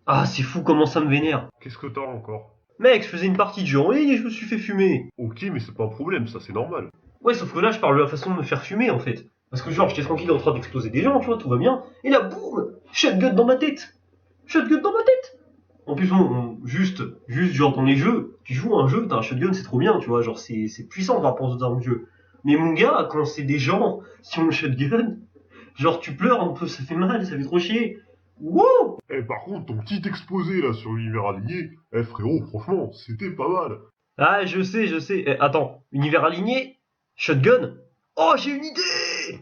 Ah, c'est fou comment ça me vénère. Qu'est-ce que t'as encore? Mec, je faisais une partie de jeu en ligne et je me suis fait fumer. Ok, mais c'est pas un problème, ça c'est normal. Ouais, sauf que là, je parle de la façon de me faire fumer en fait. Parce que genre, j'étais tranquille en train d'exploser des gens, tu vois, tout va bien. Et là, boum, shotgun dans ma tête. Shotgun dans ma tête. En plus, juste genre dans les jeux, tu joues à un jeu, t'as un shotgun, c'est trop bien, tu vois, genre c'est puissant par rapport aux autres armes du jeu. Mais mon gars, quand c'est des gens qui ont le shotgun, genre tu pleures un peu, ça fait mal, ça fait trop chier. Wouh. Eh, par contre, ton petit exposé là sur l'univers aligné, eh frérot, franchement, c'était pas mal. Ah, je sais. Eh, attends, univers aligné, shotgun. Oh, j'ai une idée.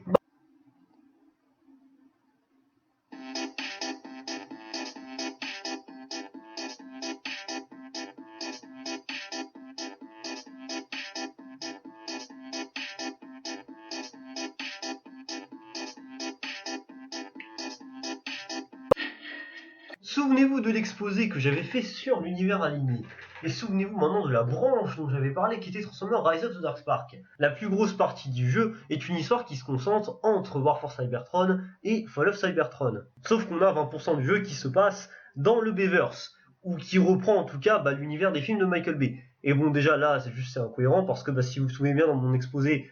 Souvenez-vous de l'exposé que j'avais fait sur l'univers aligné. Et souvenez-vous maintenant de la branche dont j'avais parlé qui était transformée en Rise of the Darkspark. La plus grosse partie du jeu est une histoire qui se concentre entre War for Cybertron et Fall of Cybertron. Sauf qu'on a 20% du jeu qui se passe dans le Bayverse, ou qui reprend en tout cas l'univers des films de Michael Bay. Et bon déjà là c'est incohérent parce que si vous vous souvenez bien dans mon exposé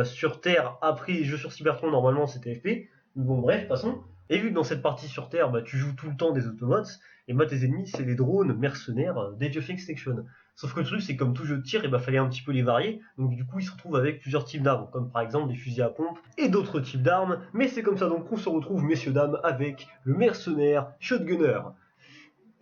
sur Terre après les jeux sur Cybertron normalement c'était FP. Bon bref passons. Et vu que dans cette partie sur Terre, tu joues tout le temps des Autobots, et tes ennemis, c'est les drones mercenaires d'Age of Extinction. Sauf que le truc, c'est que comme tout jeu de tir, fallait un petit peu les varier, donc du coup, ils se retrouvent avec plusieurs types d'armes, comme par exemple des fusils à pompe et d'autres types d'armes, mais c'est comme ça donc qu'on se retrouve, messieurs, dames, avec le mercenaire Shotgunner.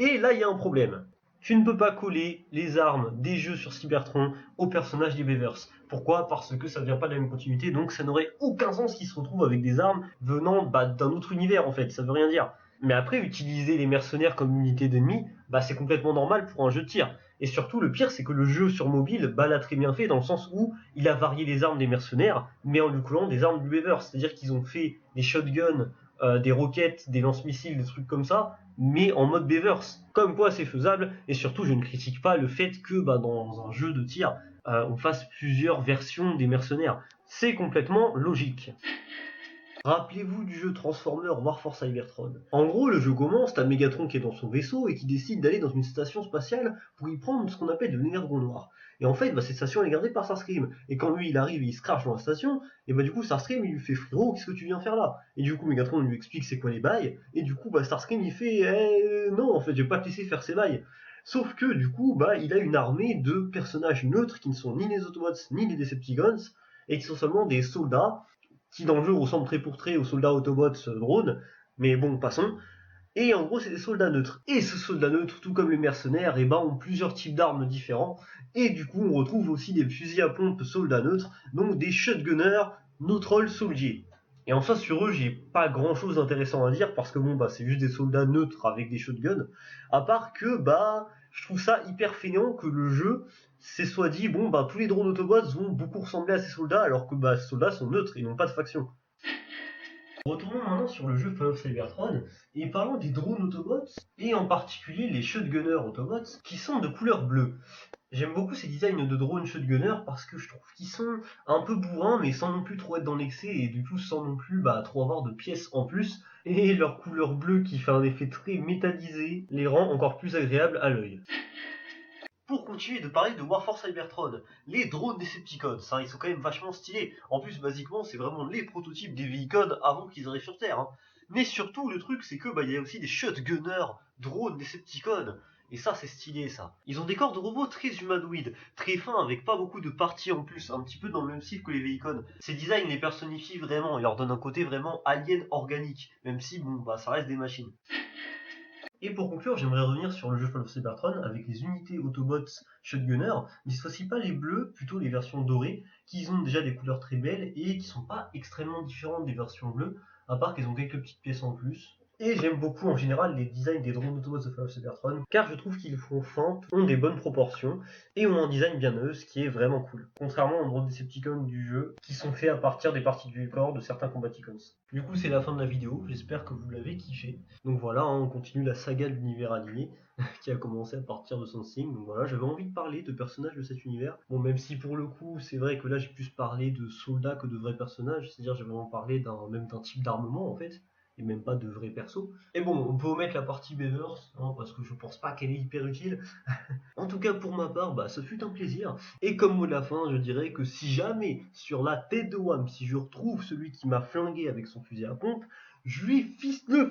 Et là, il y a un problème. Tu ne peux pas coller les armes des jeux sur Cybertron aux personnages des Beavers. Pourquoi? Parce que ça ne vient pas de la même continuité, donc ça n'aurait aucun sens qu'ils se retrouvent avec des armes venant d'un autre univers en fait, ça veut rien dire. Mais après, utiliser les mercenaires comme unité d'ennemis, c'est complètement normal pour un jeu de tir. Et surtout, le pire, c'est que le jeu sur mobile, l'a très bien fait dans le sens où il a varié les armes des mercenaires, mais en lui collant des armes du Beaver. C'est-à-dire qu'ils ont fait des shotguns, des roquettes, des lance-missiles, des trucs comme ça, mais en mode Beavers. Comme quoi c'est faisable, et surtout je ne critique pas le fait que dans un jeu de tir, on fasse plusieurs versions des mercenaires. C'est complètement logique. Rappelez-vous du jeu Transformer War for Cybertron. En gros, le jeu commence, t'as Megatron qui est dans son vaisseau et qui décide d'aller dans une station spatiale pour y prendre ce qu'on appelle de l'énergon noir. Et en fait, cette station elle est gardée par Starscream. Et quand lui il arrive et il se crache dans la station, et du coup Starscream il lui fait frérot, qu'est-ce que tu viens faire là? Et du coup Megatron lui explique c'est quoi les bails, et du coup Starscream il fait non en fait je vais pas te laisser faire ces bails. Sauf que du coup il a une armée de personnages neutres qui ne sont ni les Autobots ni les Decepticons, et qui sont seulement des soldats qui dans le jeu ressemble trait pour trait aux soldats Autobots drone, mais bon, passons. Et en gros, c'est des soldats neutres. Et ce soldat neutre, tout comme les mercenaires, ont plusieurs types d'armes différents. Et du coup, on retrouve aussi des fusils à pompe soldats neutres, donc des shotgunners neutral soldiers. Et enfin, sur eux, j'ai pas grand chose d'intéressant à dire parce que c'est juste des soldats neutres avec des shotguns. À part que, je trouve ça hyper fainéant que le jeu c'est soit dit, tous les drones Autobots vont beaucoup ressembler à ces soldats alors que ces soldats sont neutres, ils n'ont pas de faction. Retournons maintenant sur le jeu Fall of Cybertron et parlons des drones Autobots et en particulier les Shotgunners Autobots qui sont de couleur bleue. J'aime beaucoup ces designs de drones Shotgunner parce que je trouve qu'ils sont un peu bourrins mais sans non plus trop être dans l'excès et du coup sans non plus trop avoir de pièces en plus. Et leur couleur bleue qui fait un effet très métallisé les rend encore plus agréables à l'œil. Pour continuer de parler de War for Cybertron, les drones Decepticons, ils sont quand même vachement stylés. En plus, basiquement, c'est vraiment les prototypes des véhicules avant qu'ils arrivent sur Terre. Mais surtout, le truc, c'est que il y a aussi des shotgunners drones Decepticons. Et ça, c'est stylé, ça. Ils ont des corps de robots très humanoïdes, très fins, avec pas beaucoup de parties en plus, un petit peu dans le même style que les véhicules. Ces designs les personifient vraiment, et leur donnent un côté vraiment alien organique, même si, ça reste des machines. Et pour conclure, j'aimerais revenir sur le jeu Fall of Cybertron avec les unités Autobots Shotgunner, mais cette fois-ci pas les bleus, plutôt les versions dorées, qui ont déjà des couleurs très belles et qui sont pas extrêmement différentes des versions bleues, à part qu'elles ont quelques petites pièces en plus. Et j'aime beaucoup en général les designs des drones Autobots de Fall of Cybertron, car je trouve qu'ils font fin, ont des bonnes proportions, et ont un design bien eux, ce qui est vraiment cool. Contrairement aux drones Decepticons du jeu, qui sont faits à partir des parties du corps de certains Combaticons. Du coup, c'est la fin de la vidéo, j'espère que vous l'avez kiffé. Donc voilà, on continue la saga de l'univers aligné qui a commencé à partir de Sensing. Donc voilà, j'avais envie de parler de personnages de cet univers. Bon, même si pour le coup, c'est vrai que là j'ai plus parlé de soldats que de vrais personnages, c'est-à-dire j'ai vraiment parlé même d'un type d'armement en fait. et même pas de vrai perso. Et bon, on peut omettre la partie Beavers, hein, parce que je pense pas qu'elle est hyper utile. En tout cas, pour ma part, ce fut un plaisir. Et comme mot de la fin, je dirais que si jamais, sur la tête de Wham, si je retrouve celui qui m'a flingué avec son fusil à pompe, je lui fisse le